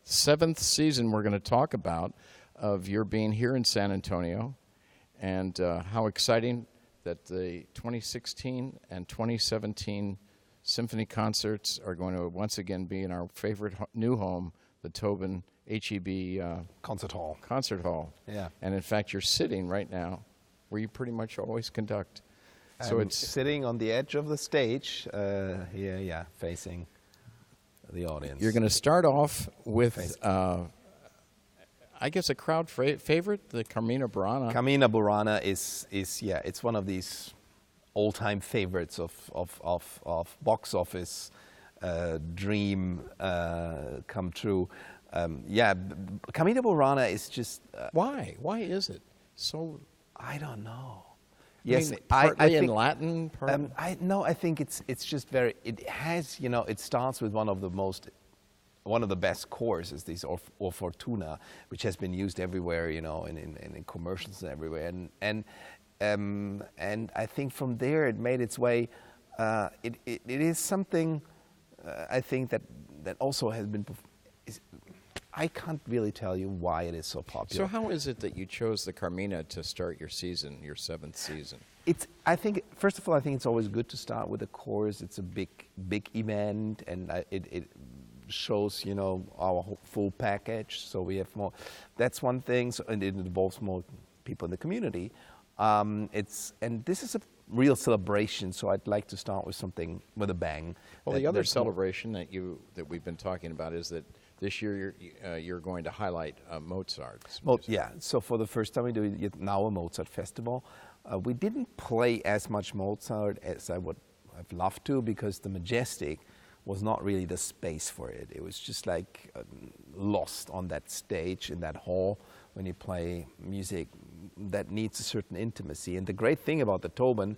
7th season we're going to talk about of your being here in San Antonio, and how exciting that the 2016 and 2017 symphony concerts are going to once again be in our favorite new home, the Tobin HEB Concert Hall. Yeah. And in fact, you're sitting right now where you pretty much always conduct. So I'm it's sitting on the edge of the stage here, yeah, facing the audience. You're going to start off with, I guess, a crowd favorite, the Carmina Burana. Carmina Burana is yeah, it's one of these all-time favorites of box office dream come true. Yeah, Carmina Burana is just... Why? Why is it so... I don't know. Yes, partly in Latin. No, I think it's just very. It has, you know, it starts with one of the best chords is this O Fortuna, which has been used everywhere, you know, in commercials and everywhere, and I think from there it made its way. It is something I think that also has been. I can't really tell you why it is so popular. So how is it that you chose the Carmina to start your season, your 7th season? I think, first of all, I think it's always good to start with a chorus. It's a big event, and it shows, you know, our full package. So we have more. That's one thing, and it involves more people in the community. And this is a real celebration. So I'd like to start with something with a bang. Well, the other celebration that we've been talking about is that this year you're going to highlight Mozart's music. Yeah, so for the first time we do it now a Mozart festival. We didn't play as much Mozart as I would have loved to, because the Majestic was not really the space for it. It was just like lost on that stage in that hall when you play music that needs a certain intimacy. And the great thing about the Tobin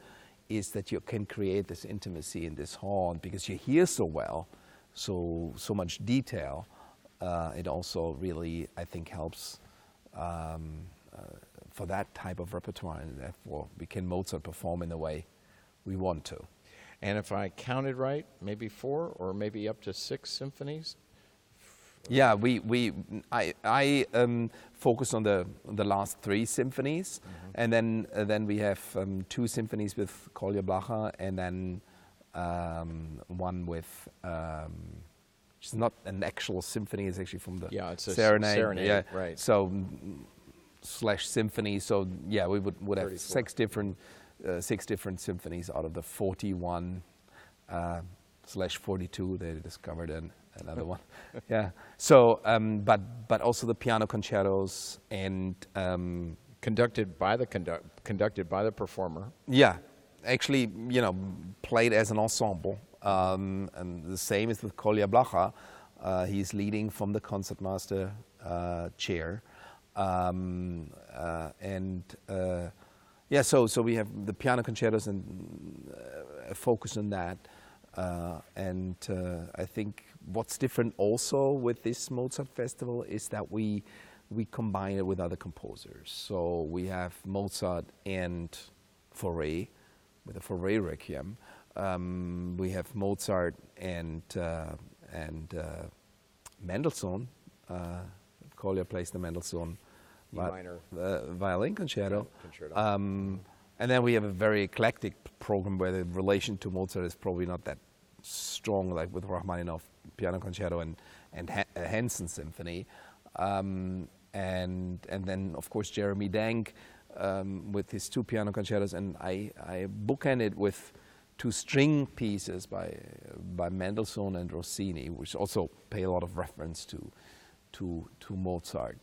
is that you can create this intimacy in this hall, and because you hear so well, so much detail. It also really, I think, helps for that type of repertoire, and therefore we can Mozart perform in the way we want to. And if I counted right, maybe 4 or maybe up to 6 symphonies? Yeah, I focus on the last 3 symphonies, and then we have 2 symphonies with Kolja Blacha, and then one with. It's not an actual symphony; it's actually from the it's a serenade. Yeah, right. So / symphony. So yeah, we would have 6 different symphonies out of the 41 / 42. They discovered another one. Yeah. So but also the piano concertos and conducted by the performer. Yeah, actually, you know, played as an ensemble. And the same is with Kolja Blacha. He's leading from the concertmaster chair. So we have the piano concertos and focus on that. I think what's different also with this Mozart festival is that we combine it with other composers. So we have Mozart and Fauré with the Fauré Requiem. We have Mozart and Mendelssohn. Kolja plays the Mendelssohn minor violin concerto. And then we have a very eclectic program where the relation to Mozart is probably not that strong, like with Rachmaninoff piano concerto and Henson symphony. And then of course Jeremy Dank with his 2 piano concertos, and I bookend it with 2 string pieces by Mendelssohn and Rossini, which also pay a lot of reference to Mozart.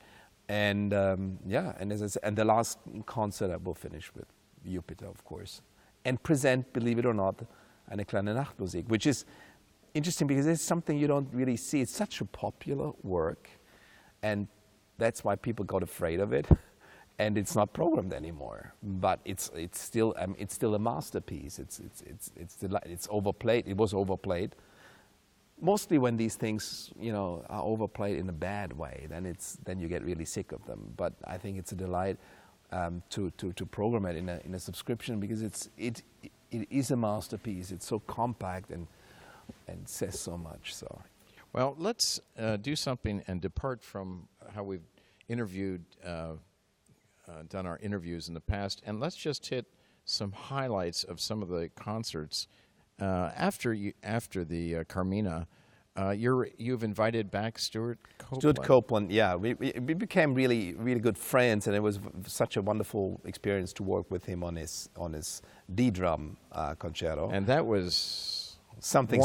And and as I said, and the last concert I will finish with Jupiter, of course, and present, believe it or not, eine kleine Nachtmusik, which is interesting because it's something you don't really see. It's such a popular work, and that's why people got afraid of it. And it's not programmed anymore, but it's still a masterpiece. It's overplayed. It was overplayed. Mostly when these things, you know, are overplayed in a bad way, then you get really sick of them. But I think it's a delight to program it in a subscription, because it is a masterpiece. It's so compact and says so much. So. Well, let's do something and depart from how we've interviewed, done our interviews in the past, and let's just hit some highlights of some of the concerts after the Carmina. You've invited back Stuart Copeland. Stuart Copeland, yeah, we became really good friends, and it was such a wonderful experience to work with him on his D drum concerto. And that was something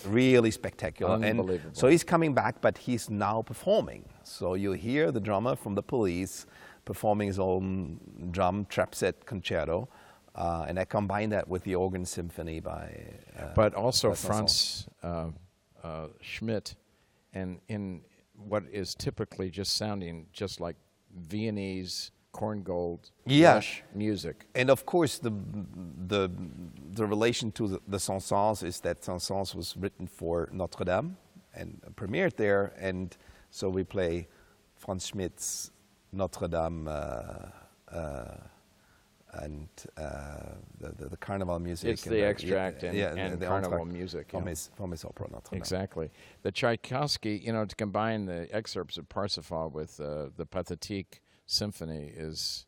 really spectacular. Unbelievable. And so he's coming back, but he's now performing. So you hear the drummer from the Police performing his own drum trap set concerto, and I combine that with the organ symphony by. But also Franz Schmidt, and in what is typically just sounding just like Viennese Korngold lush music. And of course, the relation to the Saint-Saëns is that Saint-Saëns was written for Notre Dame and premiered there, and so we play Franz Schmidt's Notre Dame and the carnival music. It's the extract and carnival music from his opera Notre Dame. Exactly. The Tchaikovsky, to combine the excerpts of Parsifal with the Pathétique Symphony is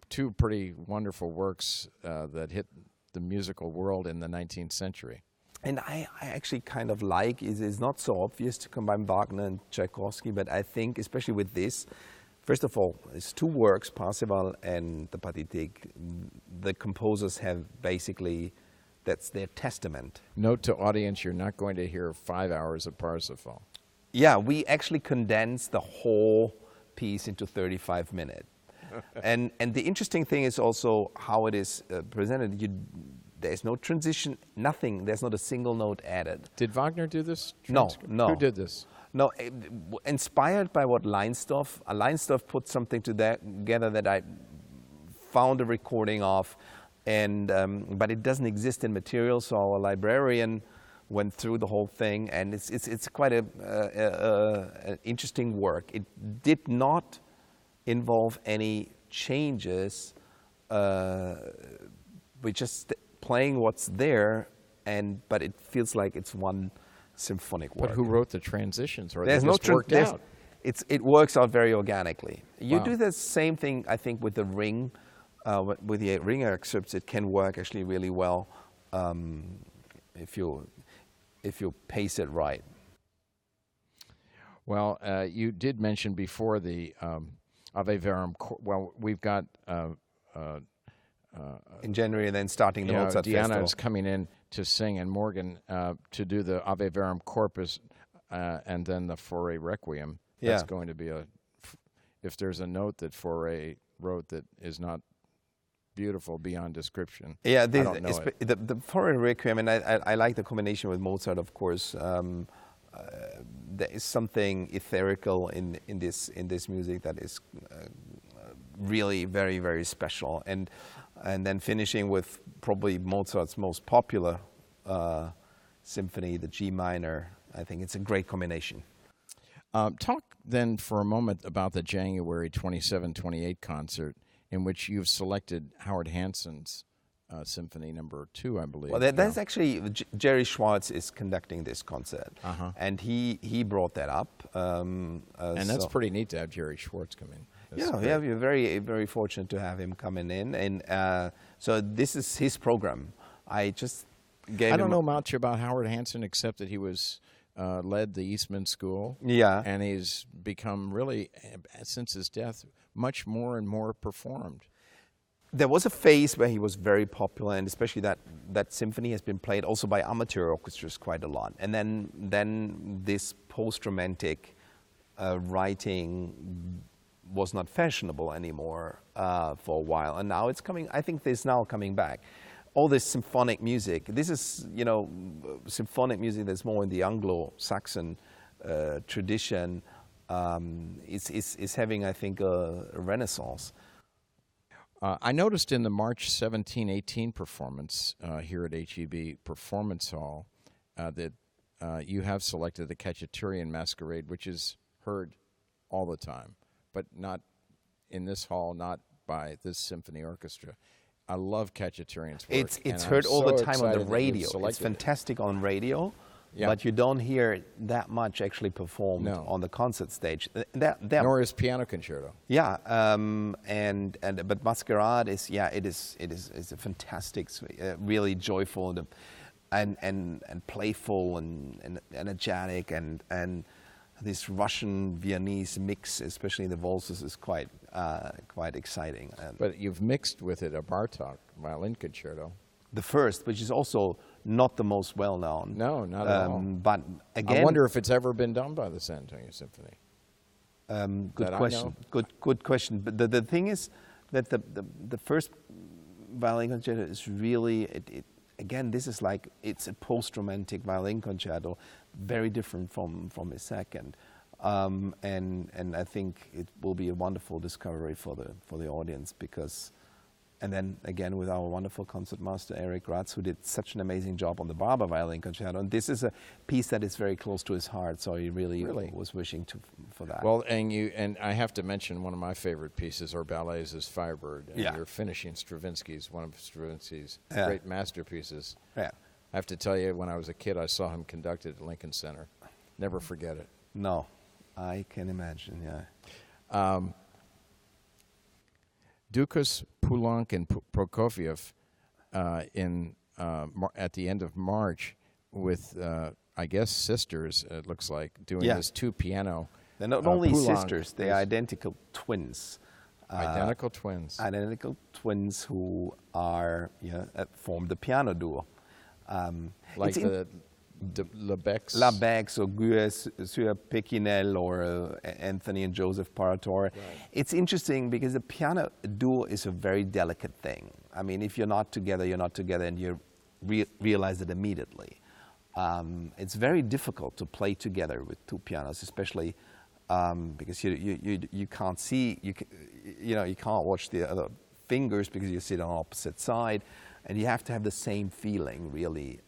two pretty wonderful works that hit the musical world in the 19th century. And I actually kind of like, it's not so obvious to combine Wagner and Tchaikovsky, but I think especially with this, first of all, it's two works, Parsifal and the Pathétique. The composers have basically, that's their testament. Note to audience, you're not going to hear 5 hours of Parsifal. Yeah, we actually condensed the whole piece into 35 minutes. And the interesting thing is also how it is presented. There's no transition, nothing. There's not a single note added. Did Wagner do this? No. Who did this? No, inspired by what Leinsdorf put something together that I found a recording of, and but it doesn't exist in material. So our librarian went through the whole thing, and it's quite an interesting work. It did not involve any changes. We're just playing what's there, but it feels like it's one symphonic work. But who wrote the transitions? Or there's they just worked out? It works out very organically. You Wow. do the same thing, I think, with the Ring. With the Ring excerpts, it can work actually really well if you pace it right. Well, you did mention before the Ave Verum. Well, we've got in January, and then starting the Mozart Diana Festival. is coming in to sing, and Morgan to do the Ave Verum Corpus, and then the Fauré Requiem. That's going to be if there's a note that Fauré wrote that is not beautiful beyond description. Yeah, I don't know it. The Fauré Requiem, and I like the combination with Mozart, of course. There is something etherical in this music that is really very, very special. And then finishing with probably Mozart's most popular symphony, the G minor. I think it's a great combination. Talk then for a moment about the January 27-28 concert, in which you've selected Howard Hanson's Symphony Number 2, I believe. Well, that's actually Jerry Schwartz is conducting this concert, and he brought that up. And that's pretty neat to have Jerry Schwartz come in. Yeah, we're very, very fortunate to have him coming in, and so this is his program. I don't know much about Howard Hanson except that he was led the Eastman School. Yeah, and he's become really, since his death, much more and more performed. There was a phase where he was very popular, and especially that symphony has been played also by amateur orchestras quite a lot. And then this post-romantic writing was not fashionable anymore for a while, and now it's coming. I think this now coming back. All this symphonic music. This is symphonic music that's more in the Anglo-Saxon tradition. Is having, I think, a renaissance. I noticed in the March 17-18 performance here at HEB Performance Hall that you have selected the Cacciatorian Masquerade, which is heard all the time, but not in this hall, not by this symphony orchestra. I love Cacciatorian's work. It's heard all the time on the radio. It's fantastic on radio. Yeah. but you don't hear it that much actually performed No. on the concert stage. Nor is piano concerto. Yeah, but Masquerade is it's a fantastic, really joyful and playful and energetic and this Russian Viennese mix, especially in the waltzes, is quite exciting. But you've mixed with it a Bartók violin concerto. The first, which is also not the most well known. No, not at all. But again, I wonder if it's ever been done by the San Antonio Symphony. Good question. Good question. But the thing is that the first violin concerto is really again, this is like, it's a post-romantic violin concerto, very different from his second, and I think it will be a wonderful discovery for the audience, because, and then again with our wonderful concertmaster Eric Ratz, who did such an amazing job on the Barber violin concerto, and this is a piece that is very close to his heart, so he really was wishing for that. Well, and I have to mention one of my favorite pieces or ballets is Firebird, and Yeah. you're finishing Stravinsky's, one of Stravinsky's Yeah. great masterpieces. Yeah. I have to tell you, when I was a kid, I saw him conduct it at Lincoln Center. Never forget it. No, I can imagine, yeah. Dukas, Poulenc, and Prokofiev at the end of March with, I guess, sisters, it looks like, doing this two-piano. They're not only Poulenc sisters, they're identical twins. Identical twins. Identical twins who are form the piano duo. Like the Lebecs. Labex or Gues sur Pekinel or Anthony and Joseph Paratore. Right. It's interesting because the piano duo is a very delicate thing. I mean, if you're not together, you're not together, and you realize it immediately. It's very difficult to play together with two pianos, especially because you can't see, you can't watch the other fingers because you sit on opposite side. And you have to have the same feeling, really,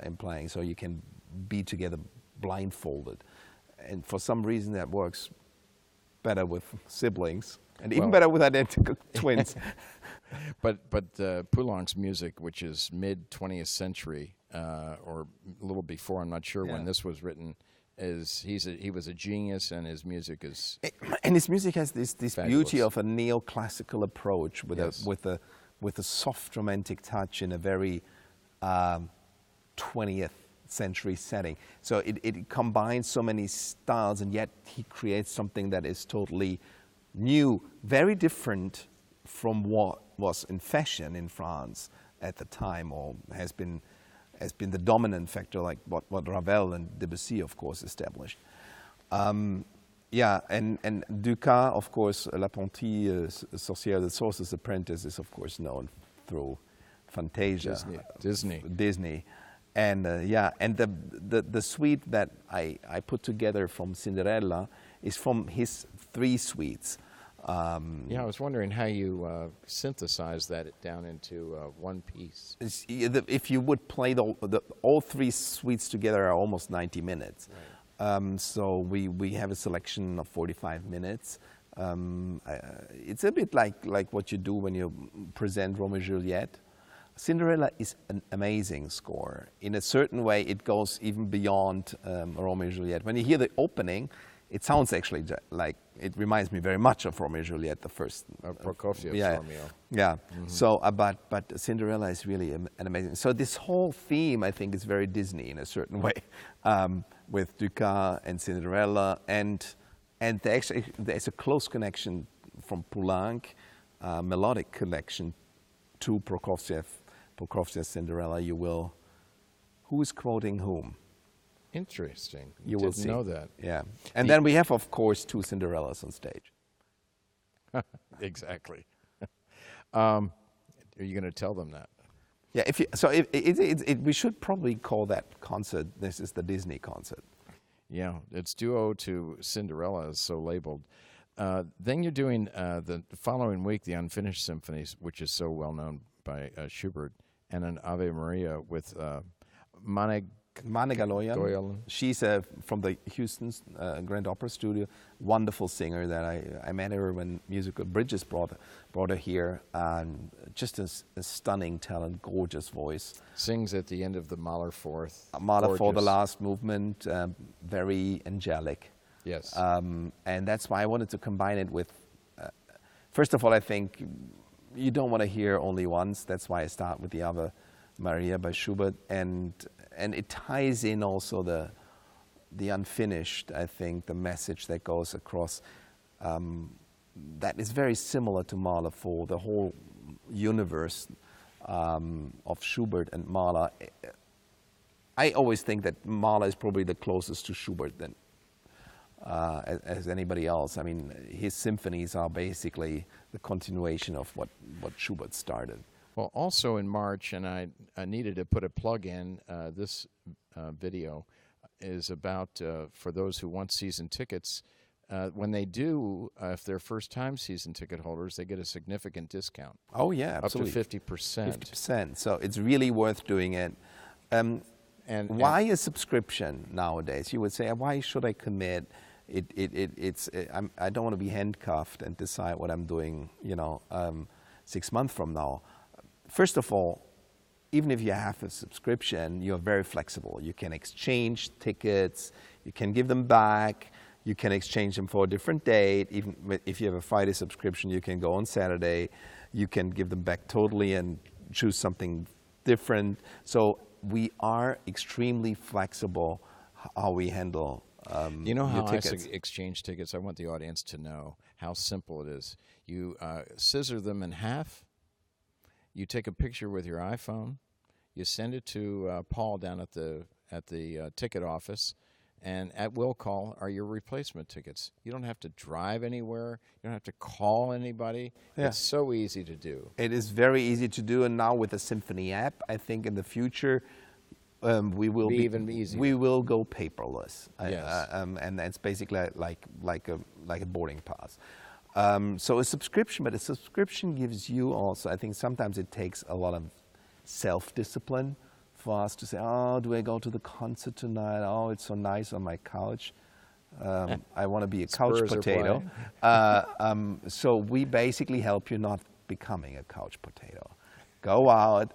in playing, so you can be together blindfolded. And for some reason, that works better with siblings, and even better with identical twins. But Poulenc's music, which is mid-20th century, or a little before, I'm not sure when this was written, he was a genius, and his music is. And his music has this fabulous. Beauty of a neoclassical approach with a soft romantic touch in a very 20th century setting. So it combines so many styles, and yet he creates something that is totally new, very different from what was in fashion in France at the time, or has been the dominant factor, like what Ravel and Debussy, of course, established. And Dukas, of course, L'Apprenti Sorcière, the Sorcerer's Apprentice, is of course known through Fantasia, Disney, and and the suite that I put together from Cinderella is from his 3 suites. I was wondering how you synthesize that down into one piece. If you would play all 3 suites together, are almost 90 minutes. Right. So we have a selection of 45 minutes. It's a bit like what you do when you present Romeo and Juliet. Cinderella is an amazing score. In a certain way, it goes even beyond Romeo and Juliet. When you hear the opening, it sounds actually like, it reminds me very much of Romeo and Juliet, the first. Prokofiev's Romeo. Yeah. Mm-hmm. So, but Cinderella is really an amazing. So this whole theme, I think, is very Disney in a certain way, with Dukas and Cinderella, and there's a close connection from Poulenc, melodic connection to Prokofiev's Cinderella. Who is quoting whom? Interesting. You will see. Know that. Yeah. And then we have, of course, 2 Cinderellas on stage. Exactly. Are you going to tell them that? Yeah. We should probably call that concert, this is the Disney concert. Yeah. It's duo to Cinderella is so labeled. Then you're doing the following week, the Unfinished Symphonies, which is so well known by Schubert, and an Ave Maria with Mane Galoyan. Goyalan. She's from the Houston Grand Opera Studio. Wonderful singer that I met her when Musical Bridges brought her here. And just a stunning talent, gorgeous voice. Sings at the end of the Mahler Fourth. Mahler for the Gorgeous. last movement, very angelic. Yes. And that's why I wanted to combine it with, first of all, I think you don't want to hear only once. That's why I start with the Ave Maria by Schubert. And it ties in also the unfinished, I think, the message that goes across. That is very similar to Mahler for the whole universe of Schubert and Mahler. I always think that Mahler is probably the closest to Schubert than as anybody else. I mean, his symphonies are basically the continuation of what Schubert started. Well, also in March, and I needed to put a plug in, this video is about, for those who want season tickets, when they do, if they're first-time season ticket holders, they get a significant discount. Oh, yeah, absolutely. Up to 50%. 50%. So it's really worth doing it. And why a subscription nowadays? You would say, why should I commit? I don't want to be handcuffed and decide what I'm doing, 6 months from now. First of all, even if you have a subscription, you're very flexible. You can exchange tickets, you can give them back, you can exchange them for a different date. Even if you have a Friday subscription, you can go on Saturday. You can give them back totally and choose something different. So we are extremely flexible how we handle you know how tickets. I exchange tickets? I want the audience to know how simple it is. You scissor them in half. You take a picture with your iPhone. You send it to Paul down at the ticket office, and at will call are your replacement tickets. You don't have to drive anywhere. You don't have to call anybody. Yeah. It's so easy to do. It is very easy to do, and now with the Symphony app, I think in the future we will be even easier. We will go paperless. Yes. And it's basically like a boarding pass. So a subscription, but a subscription gives you also, I think sometimes it takes a lot of self-discipline for us to say, oh, do I go to the concert tonight? Oh, it's so nice on my couch. I want to be a couch Spurs potato. So we basically help you not becoming a couch potato. Go out,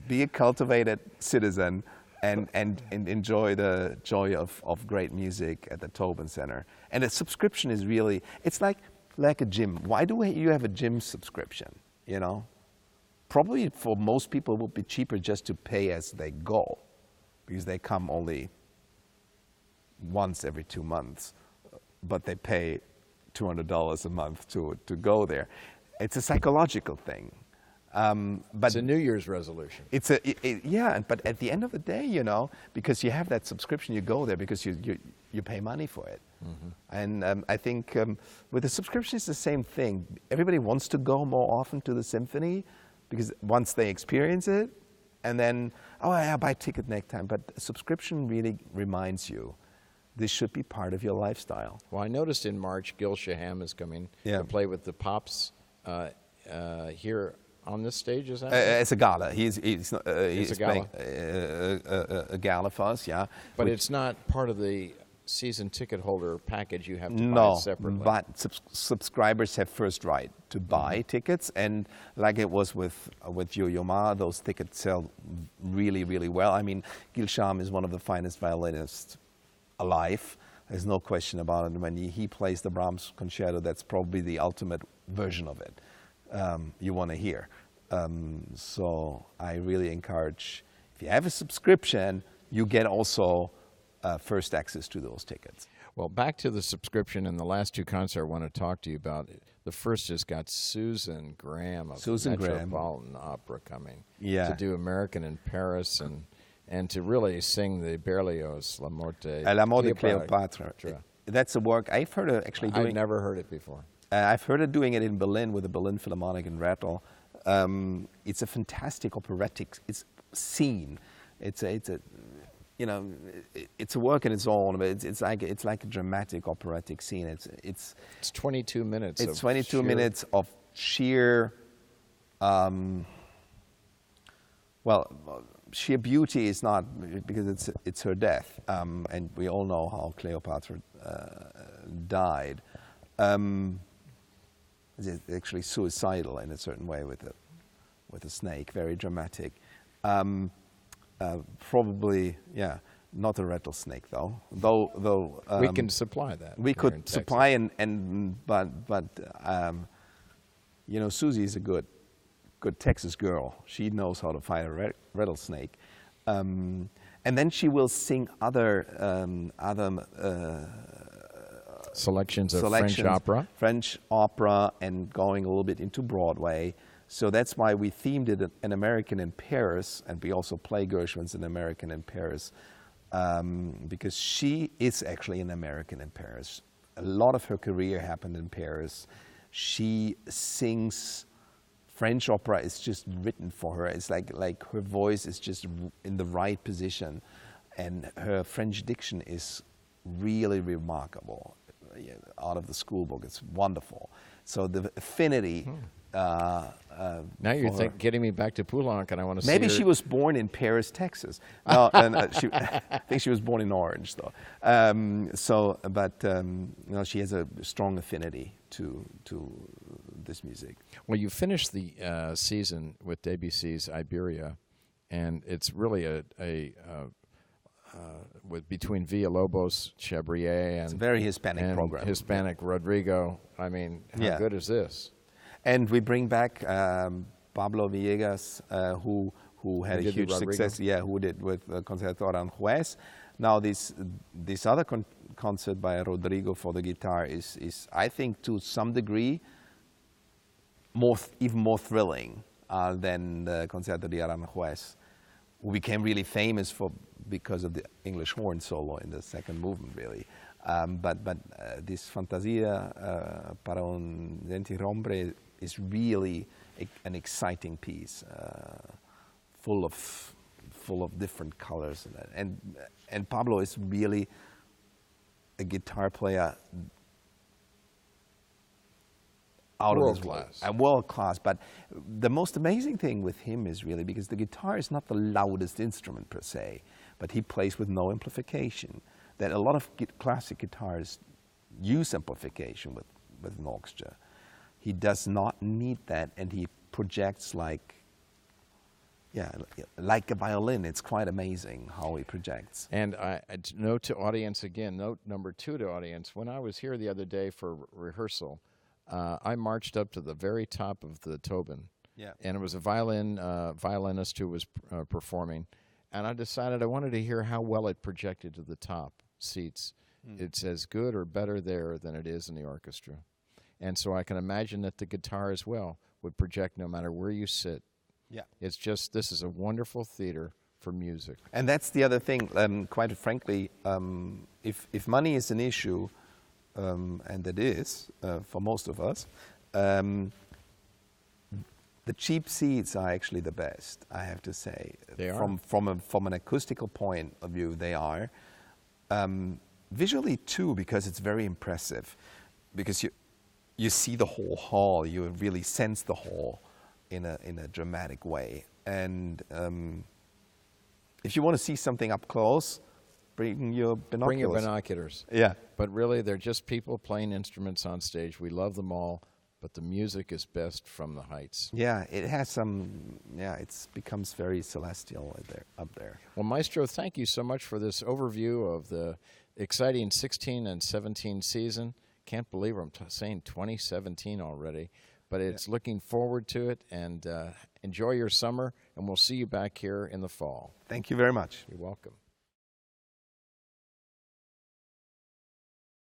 be a cultivated citizen, and enjoy the joy of great music at the Tobin Center. And a subscription is really, it's like a gym. Why do you have a gym subscription, Probably for most people it would be cheaper just to pay as they go, because they come only once every 2 months, but they pay $200 a month to go there. It's a psychological thing. But it's a New Year's resolution. Yeah, but at the end of the day, because you have that subscription, you go there because you pay money for it. Mm-hmm. And I think with the subscription, it's the same thing. Everybody wants to go more often to the symphony because once they experience it, and then, I'll buy a ticket next time. But a subscription really reminds you this should be part of your lifestyle. Well, I noticed in March, Gil Shaham is coming to play with the Pops here on this stage, is that right? It's a gala. He's a gala. playing a gala for us, yeah. But it's not part of the season ticket holder package. You have to buy it separately. But subscribers have first right to buy tickets, and like it was with Yo-Yo Ma, those tickets sell really, really well. I mean, Gil Shaham is one of the finest violinists alive. There's no question about it. When he plays the Brahms concerto, that's probably the ultimate version of it you want to hear. So I really encourage, if you have a subscription, you get also first access to those tickets. Well, back to the subscription and the last two concerts I want to talk to you about. The first has got Susan Graham of the Metropolitan Opera coming to do American in Paris and to really sing the Berlioz La Morte de Cleopatra. That's a work I've heard of actually doing. I've never heard it before. I've heard it doing it in Berlin with the Berlin Philharmonic in Rattle. It's a fantastic operatic scene. It's a work in its own, but it's like a dramatic operatic scene. It's 22 minutes. It's 22 minutes of sheer. sheer beauty is not, because it's her death, and we all know how Cleopatra died. It's actually suicidal in a certain way with a snake, very dramatic. Probably, yeah, not a rattlesnake though. Though we can supply that. We could supply, but you know, Susie is a good Texas girl. She knows how to fight a rattlesnake, and then she will sing other selections of French opera, and going a little bit into Broadway. So that's why we themed it An American in Paris, and we also play Gershwin's An American in Paris, because she is actually an American in Paris. A lot of her career happened in Paris. She sings French opera. Is just written for her. It's like her voice is just in the right position, and her French diction is really remarkable. Out of the school book, it's wonderful. So the affinity. Now you're getting me back to Poulenc, and I want to see maybe her. She was born in Paris, Texas. No, and I think she was born in Orange, though. You know, she has a strong affinity to this music. Well, you finished the season with Debussy's Iberia, and it's really between Villalobos, Chabrier, and it's a very Hispanic program. Hispanic Rodrigo. I mean, how good is this? And we bring back Pablo Villegas, who had a huge success. Yeah, who did with Concerto Aranjuez. Now this other concert by Rodrigo for the guitar is I think to some degree even more thrilling than the Concerto de Aranjuez, who became really famous because of the English horn solo in the second movement, really. But this Fantasia para un gentil hombre is really an exciting piece, full of different colors, and Pablo is really a guitar player out of his class. World class. But the most amazing thing with him is really because the guitar is not the loudest instrument per se, but he plays with no amplification. That a lot of classic guitars use amplification with an orchestra. He does not need that, and he projects like a violin. It's quite amazing how he projects. And note to audience again, note number 2 to audience, when I was here the other day for rehearsal, I marched up to the very top of the Tobin. Yeah. And it was a violinist who was performing, and I decided I wanted to hear how well it projected to the top seats. It's as good or better there than it is in the orchestra. And so I can imagine that the guitar as well would project no matter where you sit. Yeah. It's just, this is a wonderful theater for music. And that's the other thing, quite frankly, if money is an issue, and it is for most of us, the cheap seats are actually the best, I have to say. They are. From an acoustical point of view, they are. Visually too, because it's very impressive. Because you see the whole hall, you really sense the hall in a dramatic way. And if you want to see something up close, bring your binoculars. Bring your binoculars. Yeah. But really, they're just people playing instruments on stage. We love them all, but the music is best from the heights. Yeah, it has some, it becomes very celestial up there. Well, Maestro, thank you so much for this overview of the exciting 16 and 17 season. Can't believe I'm saying 2017 already, but it's looking forward to it, and enjoy your summer, and we'll see you back here in the fall. Thank you very much. You're welcome.